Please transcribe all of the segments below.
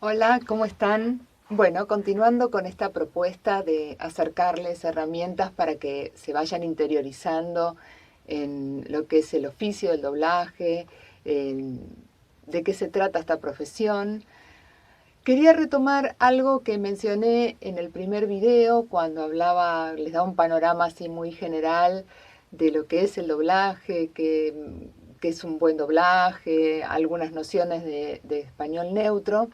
Hola, ¿cómo están? Bueno, continuando con esta propuesta de acercarles herramientas para que se vayan interiorizando en lo que es el oficio del doblaje, de qué se trata esta profesión. Quería retomar algo que mencioné en el primer video cuando hablaba, les daba un panorama así muy general de lo que es el doblaje, que es un buen doblaje, algunas nociones de español neutro.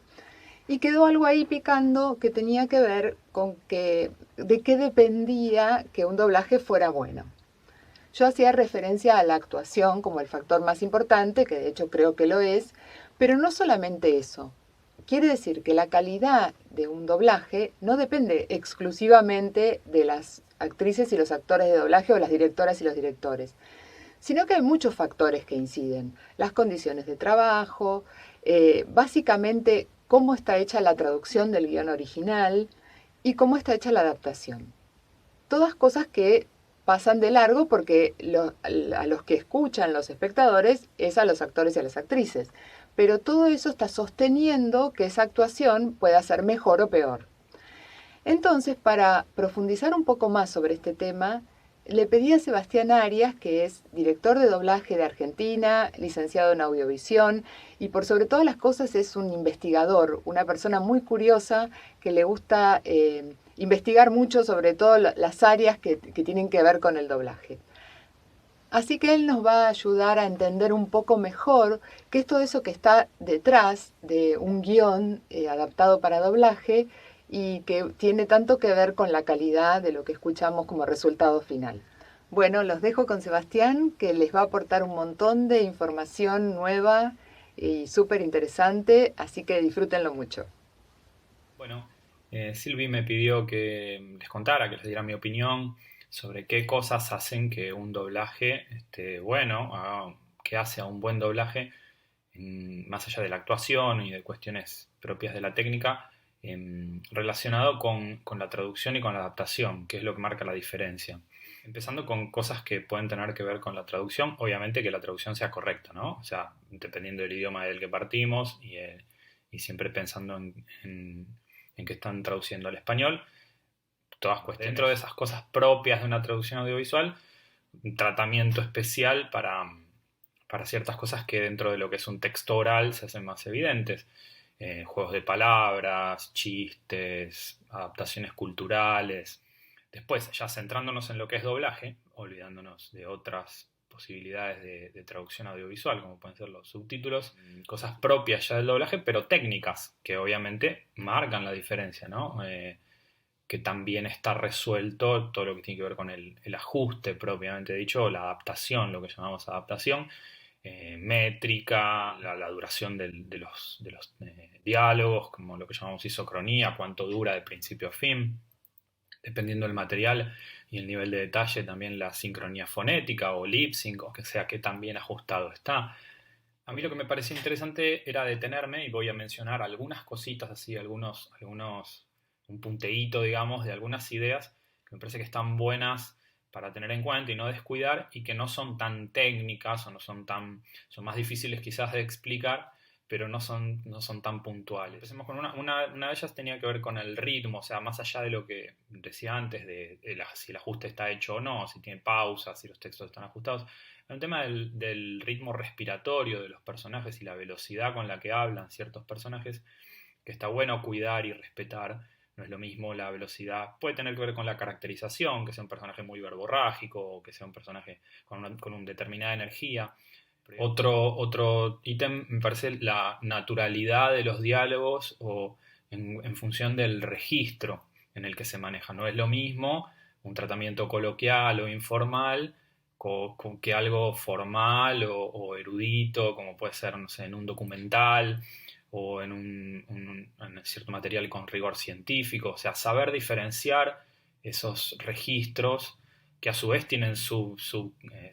Y quedó algo ahí picando que tenía que ver con de qué dependía que un doblaje fuera bueno. Yo hacía referencia a la actuación como el factor más importante, que de hecho creo que lo es, pero no solamente eso. Quiere decir que la calidad de un doblaje no depende exclusivamente de las actrices y los actores de doblaje o las directoras y los directores, sino que hay muchos factores que inciden. Las condiciones de trabajo, básicamente cómo está hecha la traducción del guión original y cómo está hecha la adaptación. Todas cosas que pasan de largo porque a los que escuchan los espectadores es a los actores y a las actrices. Pero todo eso está sosteniendo que esa actuación pueda ser mejor o peor. Entonces, para profundizar un poco más sobre este tema, le pedí a Sebastián Arias, que es director de doblaje de Argentina, licenciado en audiovisión y por sobre todas las cosas es un investigador, una persona muy curiosa que le gusta investigar mucho sobre todo las áreas que tienen que ver con el doblaje. Así que él nos va a ayudar a entender un poco mejor qué es todo eso que está detrás de un guión adaptado para doblaje y que tiene tanto que ver con la calidad de lo que escuchamos como resultado final. Bueno, los dejo con Sebastián, que les va a aportar un montón de información nueva y súper interesante, así que disfrútenlo mucho. Bueno, Silvi me pidió que les contara, que les diera mi opinión sobre qué cosas hacen que un doblaje esté bueno, qué hace a un buen doblaje, más allá de la actuación y de cuestiones propias de la técnica, relacionado con la traducción y con la adaptación, que es lo que marca la diferencia. Empezando con cosas que pueden tener que ver con la traducción, obviamente que la traducción sea correcta, ¿no? O sea, dependiendo del idioma del que partimos y siempre pensando en que están traduciendo al español, todas cuestiones. Dentro de esas cosas propias de una traducción audiovisual, un tratamiento especial para ciertas cosas que dentro de lo que es un texto oral se hacen más evidentes. Juegos de palabras, chistes, adaptaciones culturales. Después, ya centrándonos en lo que es doblaje, olvidándonos de otras posibilidades de traducción audiovisual, como pueden ser los subtítulos, cosas propias ya del doblaje, pero técnicas que obviamente marcan la diferencia, ¿no? Que también está resuelto todo lo que tiene que ver con el ajuste propiamente dicho, o la adaptación, lo que llamamos adaptación, métrica, la duración de los diálogos, como lo que llamamos isocronía, cuánto dura de principio a fin, dependiendo del material y el nivel de detalle, también la sincronía fonética o lip sync, o que sea que tan bien ajustado está. A mí lo que me parecía interesante era detenerme y voy a mencionar algunas cositas así, un punteíto, digamos, de algunas ideas que me parece que están buenas para tener en cuenta y no descuidar y que no son tan técnicas o son más difíciles quizás de explicar, pero no son tan puntuales. Empecemos con una de ellas tenía que ver con el ritmo, o sea, más allá de lo que decía antes, si el ajuste está hecho o no, si tiene pausas, si los textos están ajustados. Hay un tema del ritmo respiratorio de los personajes y la velocidad con la que hablan ciertos personajes que está bueno cuidar y respetar. No es lo mismo la velocidad. Puede tener que ver con la caracterización, que sea un personaje muy verborrágico o que sea un personaje con una determinada energía. Otro ítem me parece la naturalidad de los diálogos o en función del registro en el que se maneja. No es lo mismo un tratamiento coloquial o informal que algo formal o erudito, como puede ser, no sé, en un documental o en cierto material con rigor científico. O sea, saber diferenciar esos registros que a su vez tienen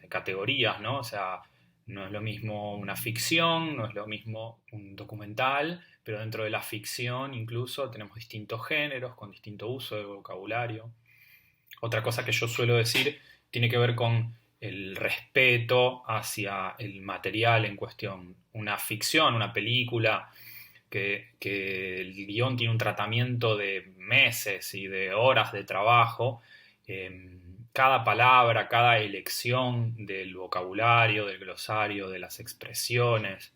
categorías, ¿no? O sea, no es lo mismo una ficción, no es lo mismo un documental, pero dentro de la ficción incluso tenemos distintos géneros con distinto uso de vocabulario. Otra cosa que yo suelo decir tiene que ver con el respeto hacia el material en cuestión. Una ficción, una película, que el guión tiene un tratamiento de meses y de horas de trabajo. Cada palabra, cada elección del vocabulario, del glosario, de las expresiones,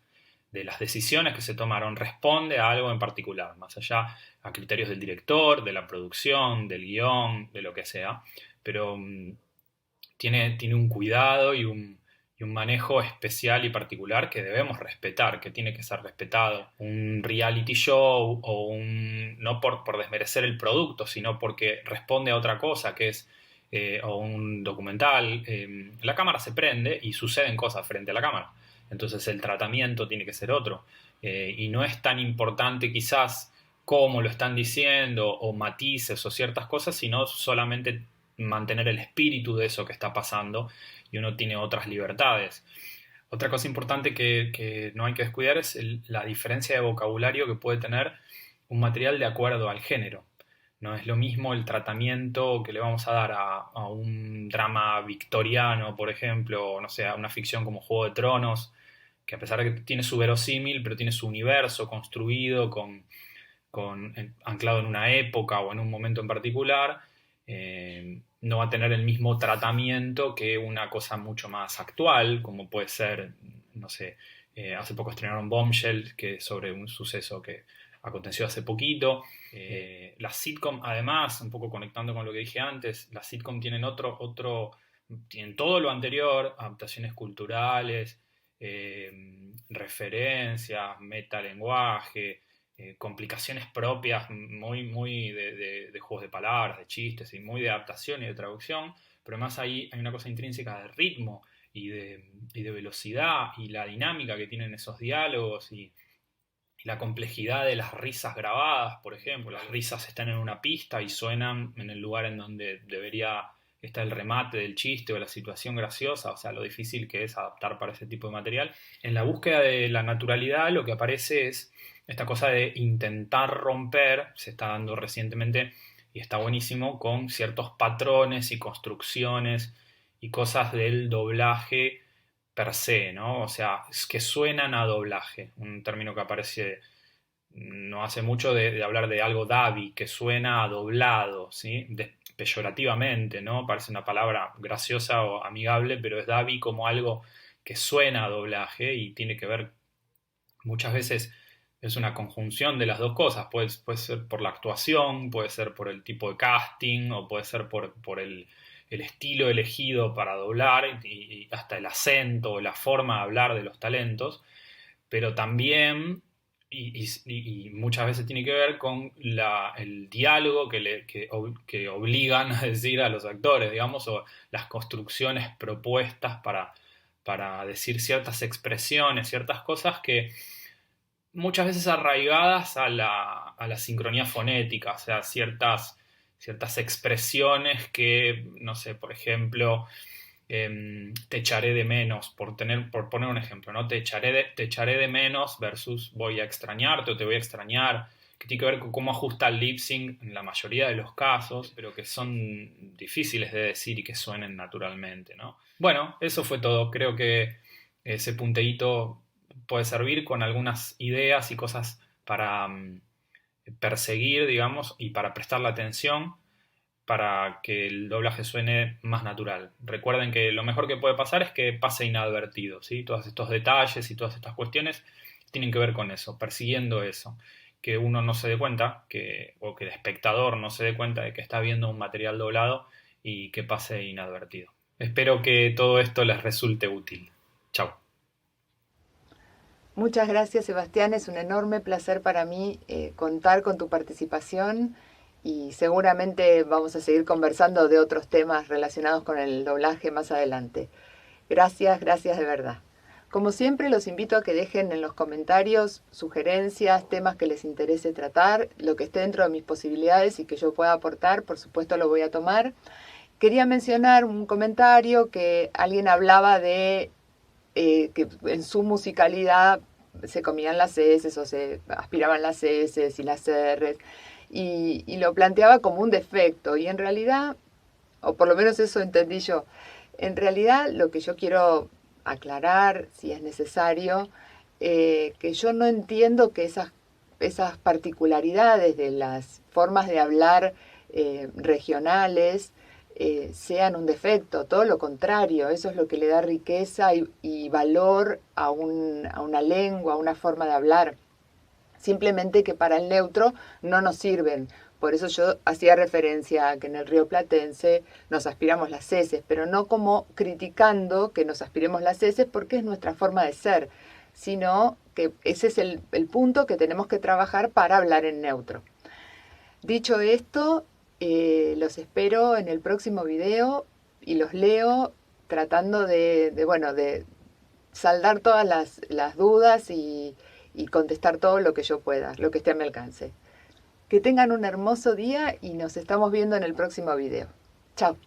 de las decisiones que se tomaron, responde a algo en particular, más allá a criterios del director, de la producción, del guión, de lo que sea, pero tiene un cuidado y un manejo especial y particular que debemos respetar, que tiene que ser respetado. Un reality show no por desmerecer el producto, sino porque responde a otra cosa, que es o un documental. La cámara se prende y suceden cosas frente a la cámara. Entonces el tratamiento tiene que ser otro. Y no es tan importante quizás cómo lo están diciendo o matices o ciertas cosas, sino solamente mantener el espíritu de eso que está pasando, y uno tiene otras libertades. Otra cosa importante que no hay que descuidar es la diferencia de vocabulario que puede tener un material de acuerdo al género. No es lo mismo el tratamiento que le vamos a dar a un drama victoriano, por ejemplo, o no sé, a una ficción como Juego de Tronos, que a pesar de que tiene su verosímil, pero tiene su universo construido anclado en una época o en un momento en particular, no va a tener el mismo tratamiento que una cosa mucho más actual, como puede ser, no sé, hace poco estrenaron Bombshell, que es sobre un suceso que aconteció hace poquito. Las sitcom, además, un poco conectando con lo que dije antes, las sitcom tienen tienen todo lo anterior, adaptaciones culturales, referencias, metalenguaje, complicaciones propias muy de juegos de palabras, de chistes y muy de adaptación y de traducción, pero además ahí hay una cosa intrínseca de ritmo y de velocidad y la dinámica que tienen esos diálogos y la complejidad de las risas grabadas, por ejemplo. Las risas están en una pista y suenan en el lugar en donde debería estar el remate del chiste o la situación graciosa, o sea, lo difícil que es adaptar para ese tipo de material. En la búsqueda de la naturalidad lo que aparece es esta cosa de intentar romper, se está dando recientemente y está buenísimo, con ciertos patrones y construcciones y cosas del doblaje per se, ¿no? O sea, es que suenan a doblaje, un término que aparece no hace mucho de hablar de algo dabi, que suena a doblado, ¿sí? Peyorativamente, ¿no? Parece una palabra graciosa o amigable, pero es dabi como algo que suena a doblaje y tiene que ver, muchas veces es una conjunción de las dos cosas, puede ser por la actuación, puede ser por el tipo de casting o puede ser por el estilo elegido para doblar y hasta el acento o la forma de hablar de los talentos, pero también y muchas veces tiene que ver con el diálogo que obligan a decir a los actores, digamos, o las construcciones propuestas para decir ciertas expresiones, ciertas cosas que muchas veces arraigadas a la sincronía fonética, o sea, ciertas expresiones que, no sé, por ejemplo, te echaré de menos, por poner un ejemplo, ¿no? Te echaré de menos versus voy a extrañarte o te voy a extrañar, que tiene que ver con cómo ajusta el lip sync en la mayoría de los casos, pero que son difíciles de decir y que suenen naturalmente, ¿no? Bueno, eso fue todo. Creo que ese punteíto puede servir con algunas ideas y cosas para perseguir, digamos, y para prestarle atención para que el doblaje suene más natural. Recuerden que lo mejor que puede pasar es que pase inadvertido, ¿sí? Todos estos detalles y todas estas cuestiones tienen que ver con eso, persiguiendo eso. Que uno no se dé cuenta, o que el espectador no se dé cuenta de que está viendo un material doblado y que pase inadvertido. Espero que todo esto les resulte útil. Chao. Muchas gracias, Sebastián. Es un enorme placer para mí contar con tu participación y seguramente vamos a seguir conversando de otros temas relacionados con el doblaje más adelante. Gracias, gracias de verdad. Como siempre, los invito a que dejen en los comentarios sugerencias, temas que les interese tratar, lo que esté dentro de mis posibilidades y que yo pueda aportar, por supuesto lo voy a tomar. Quería mencionar un comentario que alguien hablaba de que en su musicalidad se comían las S o se aspiraban las S y las R y lo planteaba como un defecto y en realidad, o por lo menos eso entendí yo, en realidad lo que yo quiero aclarar, si es necesario, que yo no entiendo que esas esas particularidades de las formas de hablar regionales sean un defecto, todo lo contrario, eso es lo que le da riqueza y valor a una lengua, a una forma de hablar. Simplemente que para el neutro no nos sirven. Por eso yo hacía referencia a que en el rioplatense nos aspiramos las heces, pero no como criticando que nos aspiremos las heces porque es nuestra forma de ser, sino que ese es el punto que tenemos que trabajar para hablar en neutro. Dicho esto, los espero en el próximo video y los leo tratando de saldar todas las dudas y contestar todo lo que yo pueda, lo que esté a mi alcance. Que tengan un hermoso día y nos estamos viendo en el próximo video. Chao.